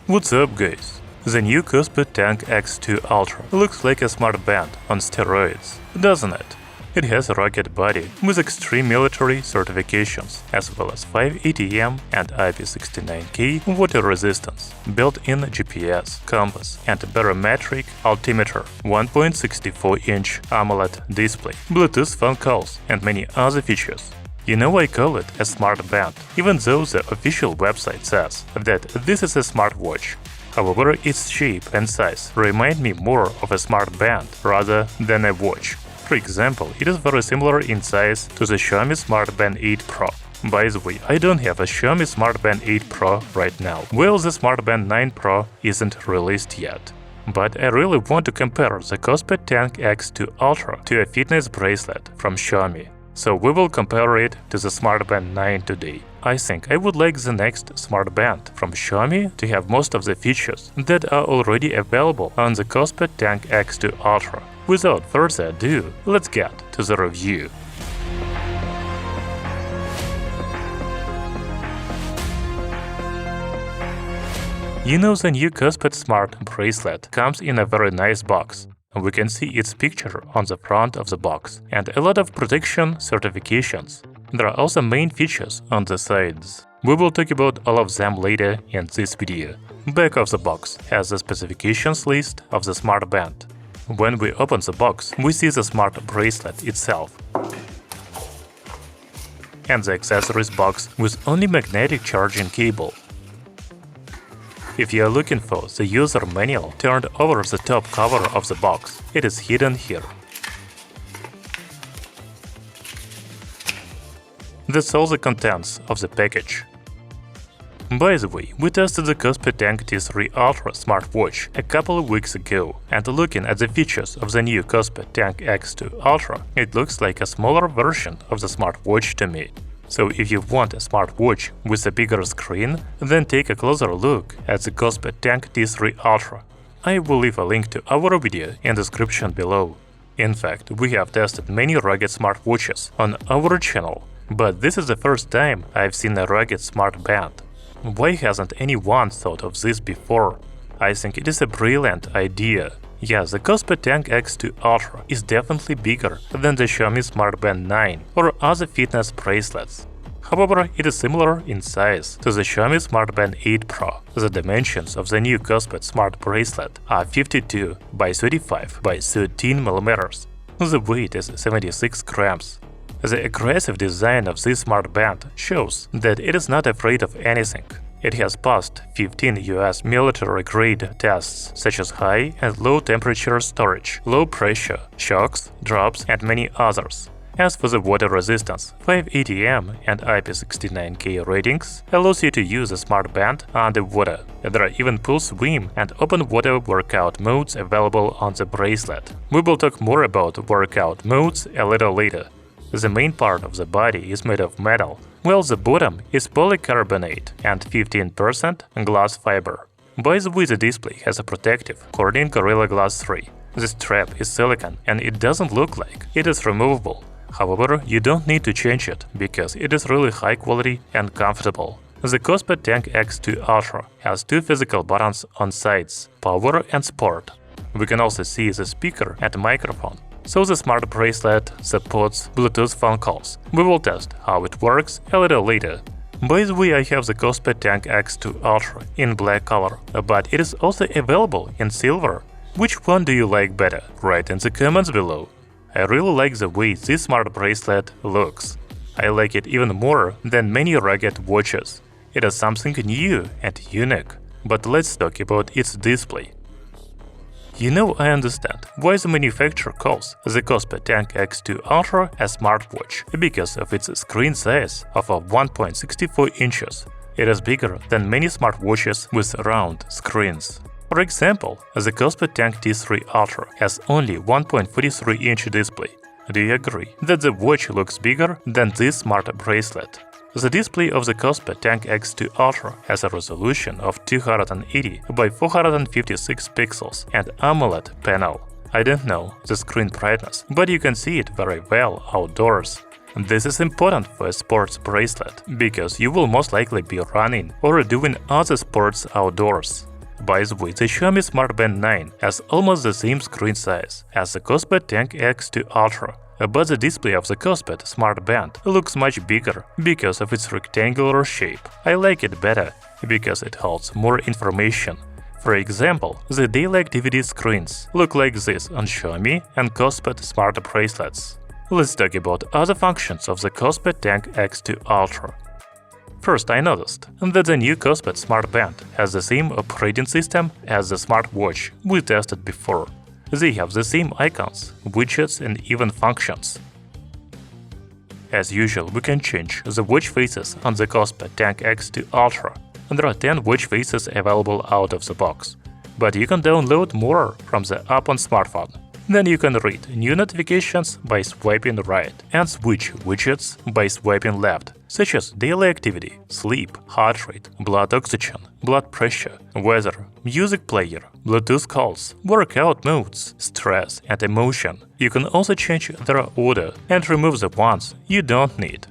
What's up, guys? The new Kospet Tank X2 Ultra looks like a smart band on steroids, doesn't it? It has a rugged body with extreme military certifications, as well as 5 ATM and IP69K water resistance, built-in GPS, compass, and Barometric Altimeter, 1.64-inch AMOLED display, Bluetooth phone calls, and many other features. You know, I call it a smart band, even though the official website says that this is a smartwatch. However, its shape and size remind me more of a smart band rather than a watch. For example, it is very similar in size to the Xiaomi Smart Band 8 Pro. By the way, I don't have a Xiaomi Smart Band 8 Pro right now. Well, the Smart Band 9 Pro isn't released yet. But I really want to compare the Kospet Tank X2 Ultra to a fitness bracelet from Xiaomi. So we will compare it to the Smart Band 9 today. I think I would like the next Smart Band from Xiaomi to have most of the features that are already available on the Kospet Tank X2 Ultra. Without further ado, let's get to the review. You know, the new Kospet Smart Bracelet comes in a very nice box. We can see its picture on the front of the box and a lot of protection certifications. There are also main features on the sides. We will talk about all of them later in this video. Back of the box has the specifications list of the smart band. When we open the box, we see the smart bracelet itself and the accessories box with only magnetic charging cable. If you are looking for the user manual turned over the top cover of the box, it is hidden here. That's all the contents of the package. By the way, we tested the Kospet Tank T3 Ultra smartwatch a couple of weeks ago, and looking at the features of the new Kospet Tank X2 Ultra, it looks like a smaller version of the smartwatch to me. So if you want a smartwatch with a bigger screen, then take a closer look at the Kospet Tank T3 Ultra. I will leave a link to our video in the description below. In fact, we have tested many rugged smartwatches on our channel, but this is the first time I've seen a rugged smart band. Why hasn't anyone thought of this before? I think it is a brilliant idea. Yeah, the Kospet Tank X2 Ultra is definitely bigger than the Xiaomi Smart Band 9 or other fitness bracelets. However, it is similar in size to the Xiaomi Smart Band 8 Pro. The dimensions of the new Kospet Smart Bracelet are 52 by 35 by 13 mm. The weight is 76 grams. The aggressive design of this smart band shows that it is not afraid of anything. It has passed 15 US military-grade tests such as high and low temperature storage, low pressure, shocks, drops, and many others. As for the water resistance, 5 ATM and IP69K ratings allows you to use a smart band underwater. There are even pool swim and open water workout modes available on the bracelet. We will talk more about workout modes a little later. The main part of the body is made of metal, while the bottom is polycarbonate and 15% glass fiber. By the way, the display has a protective Corning Gorilla Glass 3. The strap is silicone and it doesn't look like it is removable. However, you don't need to change it because it is really high quality and comfortable. The Kospet Tank X2 Ultra has two physical buttons on sides, Power and Sport. We can also see the speaker and microphone. So the smart bracelet supports Bluetooth phone calls. We will test how it works a little later. By the way, I have the Kospet Tank X2 Ultra in black color, but it is also available in silver. Which one do you like better? Write in the comments below. I really like the way this smart bracelet looks. I like it even more than many rugged watches. It is something new and unique. But let's talk about its display. You know, I understand why the manufacturer calls the Kospet Tank X2 Ultra a smartwatch, because of its screen size of 1.64 inches. It is bigger than many smartwatches with round screens. For example, the Kospet Tank T3 Ultra has only 1.43-inch display. Do you agree that the watch looks bigger than this smart bracelet? The display of the Kospet Tank X2 Ultra has a resolution of 280 by 456 pixels and AMOLED panel. I don't know the screen brightness, but you can see it very well outdoors. This is important for a sports bracelet, because you will most likely be running or doing other sports outdoors. By the way, the Xiaomi Smart Band 9 has almost the same screen size as the Kospet Tank X2 Ultra, but the display of the Kospet Smart Band looks much bigger because of its rectangular shape. I like it better because it holds more information. For example, the daily activity screens look like this on Xiaomi and Kospet smart bracelets. Let's talk about other functions of the Kospet Tank X2 Ultra. First, I noticed that the new Kospet Smart Band has the same operating system as the Smartwatch we tested before. They have the same icons, widgets and even functions. As usual, we can change the watch faces on the Kospet Tank X2 Ultra. There are 10 watch faces available out of the box, but you can download more from the app on smartphone. Then you can read new notifications by swiping right and switch widgets by swiping left, such as daily activity, sleep, heart rate, blood oxygen, blood pressure, weather, music player, Bluetooth calls, workout modes, stress and emotion. You can also change their order and remove the ones you don't need.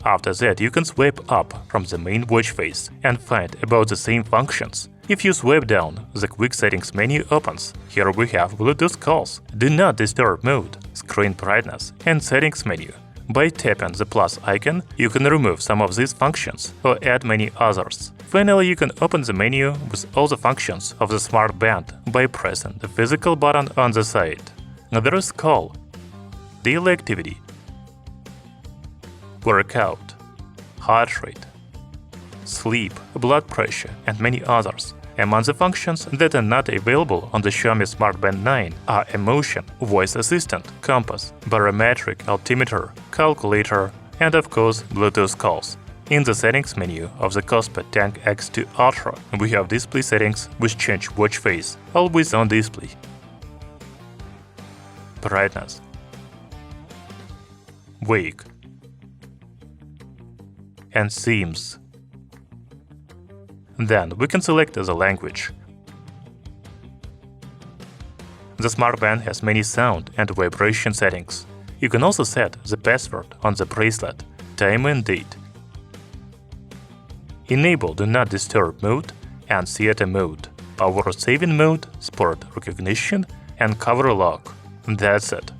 After that, you can swipe up from the main watch face and find about the same functions. If you swipe down, the Quick Settings menu opens. Here we have Bluetooth calls, Do Not Disturb mode, screen brightness, and Settings menu. By tapping the plus icon, you can remove some of these functions or add many others. Finally, you can open the menu with all the functions of the Smart Band by pressing the physical button on the side. There is Call, Daily Activity, Workout, Heart Rate, Sleep, blood pressure, and many others. Among the functions that are not available on the Xiaomi Smart Band 9 are Emotion, Voice Assistant, Compass, Barometric, Altimeter, Calculator, and of course Bluetooth calls. In the settings menu of the Kospet Tank X2 Ultra, we have display settings with change watch face, always on display. Brightness, Wake, and Themes. Then we can select the language. The Smart Band has many sound and vibration settings. You can also set the password on the bracelet, time and date. Enable Do Not Disturb mode and theater mode, power saving mode, sport recognition, and cover lock. That's it.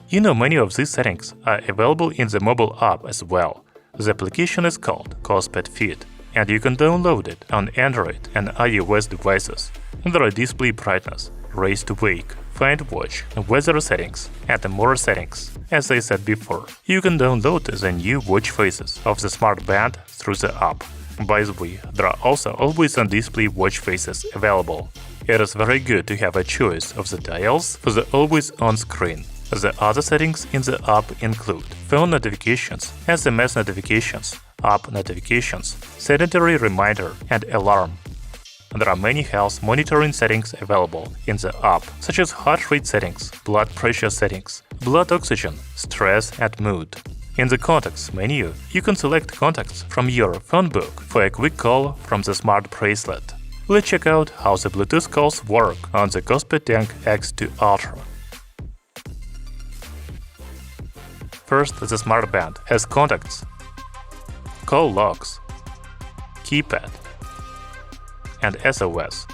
You know, many of these settings are available in the mobile app as well. The application is called Kospet Fit, and you can download it on Android and iOS devices. There are display brightness, raise to wake, find watch, weather settings, and more settings. As I said before, you can download the new watch faces of the Smart Band through the app. By the way, there are also always on-display watch faces available. It is very good to have a choice of the dials for the always-on screen. The other settings in the app include phone notifications, SMS notifications, app notifications, sedentary reminder, and alarm. There are many health monitoring settings available in the app, such as heart rate settings, blood pressure settings, blood oxygen, stress, and mood. In the Contacts menu, you can select contacts from your phone book for a quick call from the smart bracelet. Let's check out how the Bluetooth calls work on the Kospet Tank X2 Ultra. First, the Smart Band has contacts, call logs, keypad, and SOS.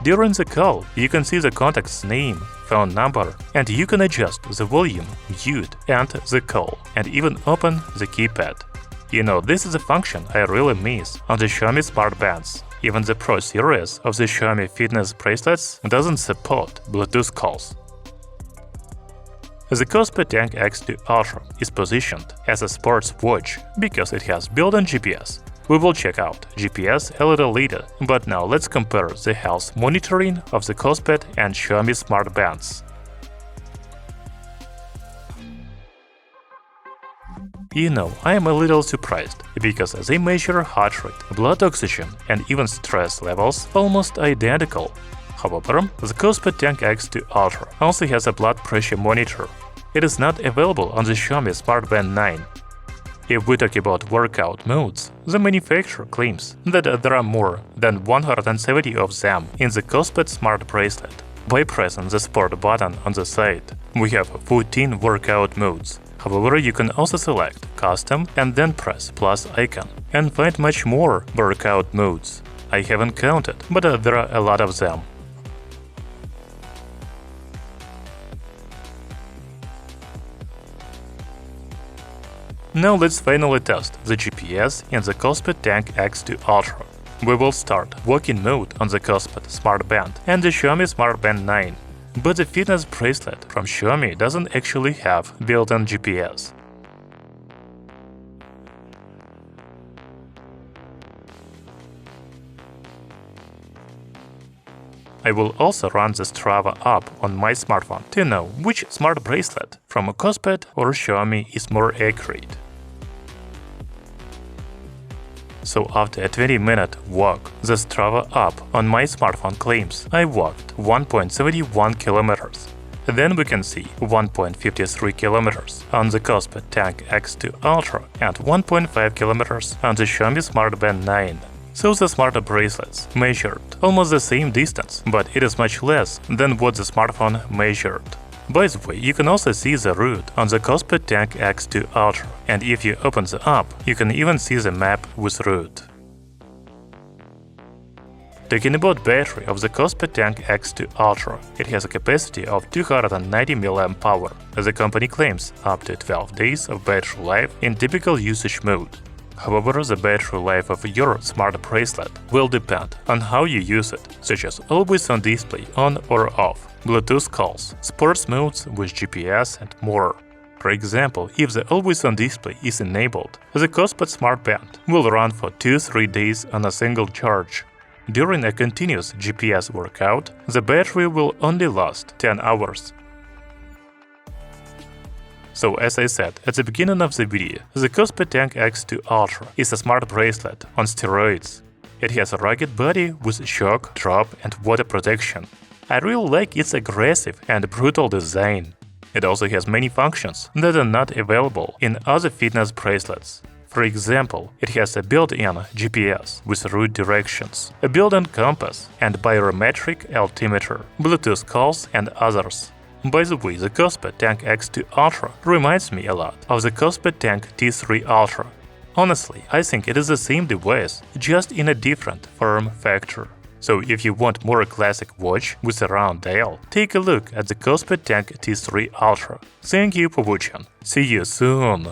During the call, you can see the contact's name, phone number, and you can adjust the volume, mute, and the call, and even open the keypad. You know, this is a function I really miss on the Xiaomi Smart Bands. Even the Pro series of the Xiaomi fitness bracelets doesn't support Bluetooth calls. The Kospet Tank X2 Ultra is positioned as a sports watch because it has built-in GPS. We will check out GPS a little later, but now let's compare the health monitoring of the Kospet and Xiaomi Smart Bands. You know, I am a little surprised, because they measure heart rate, blood oxygen, and even stress levels almost identical. However, the Kospet Tank X2 Ultra also has a blood pressure monitor. It is not available on the Xiaomi Smart Band 9. If we talk about workout modes, the manufacturer claims that there are more than 170 of them in the Kospet Smart Bracelet. By pressing the Sport button on the side, we have 14 workout modes. However, you can also select Custom and then press plus icon and find much more workout modes. I haven't counted, but there are a lot of them. Now let's finally test the GPS in the Kospet Tank X2 Ultra. We will start walking mode on the Kospet Smart Band and the Xiaomi Smart Band 9. But the fitness bracelet from Xiaomi doesn't actually have built-in GPS. I will also run the Strava app on my smartphone to know which smart bracelet from Kospet or Xiaomi is more accurate. So after a 20-minute walk, the Strava app on my smartphone claims I walked 1.71 kilometers. Then we can see 1.53 kilometers on the Kospet Tank X2 Ultra and 1.5 kilometers on the Xiaomi Smart Band 9. So the smart bracelets measured almost the same distance, but it is much less than what the smartphone measured. By the way, you can also see the route on the Kospet Tank X2 Ultra, and if you open the app, you can even see the map with route. Talking about battery of the Kospet Tank X2 Ultra, it has a capacity of 290 mAh. The company claims up to 12 days of battery life in typical usage mode. However, the battery life of your smart bracelet will depend on how you use it, such as always-on display on or off, Bluetooth calls, sports modes with GPS and more. For example, if the always-on display is enabled, the Kospet Smart Band will run for 2-3 days on a single charge. During a continuous GPS workout, the battery will only last 10 hours. So as I said at the beginning of the video, the Kospet Tank X2 Ultra is a smart bracelet on steroids. It has a rugged body with shock, drop and water protection. I really like its aggressive and brutal design. It also has many functions that are not available in other fitness bracelets. For example, it has a built-in GPS with route directions, a built-in compass and Barometric altimeter, Bluetooth calls and others. By the way, the Kospet Tank X2 Ultra reminds me a lot of the Kospet Tank T3 Ultra. Honestly, I think it is the same device, just in a different form factor. So if you want more classic watch with a round dial, take a look at the Kospet Tank T3 Ultra. Thank you for watching. See you soon!